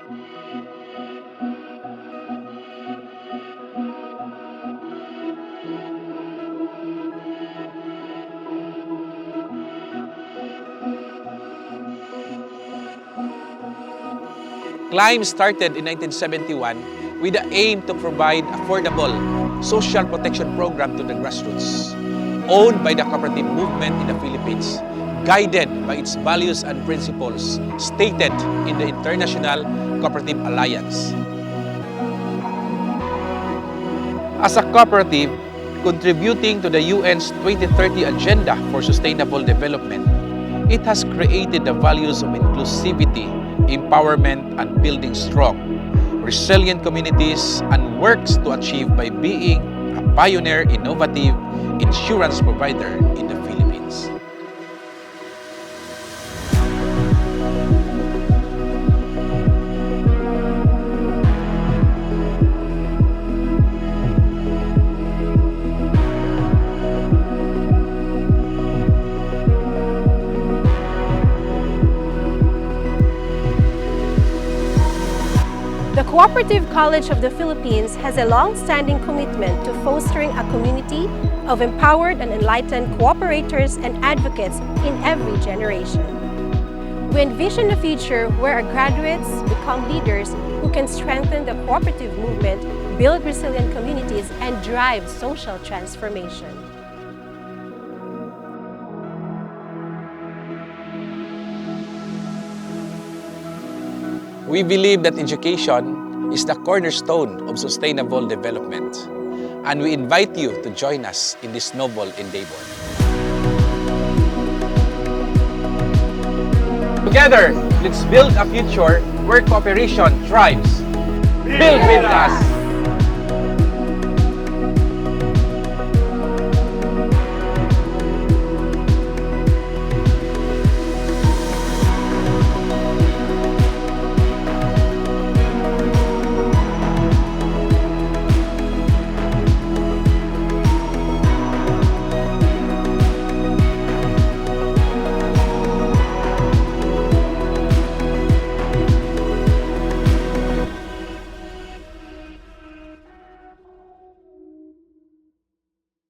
CLIMB started in 1971 with the aim to provide affordable social protection program to the grassroots, owned by the cooperative movement in the Philippines, guided by its values and principles stated in the International Cooperative Alliance. As a cooperative contributing to the UN's 2030 Agenda for Sustainable Development, it has created the values of inclusivity, empowerment, and building strong, resilient communities, and works to achieve by being a pioneer, innovative insurance provider in the Philippines. The Cooperative College of the Philippines has a long-standing commitment to fostering a community of empowered and enlightened cooperators and advocates in every generation. We envision a future where our graduates become leaders who can strengthen the cooperative movement, build resilient communities, and drive social transformation. We believe that education is the cornerstone of sustainable development, and we invite you to join us in this noble endeavor. Together, let's build a future where cooperation thrives. Build with us!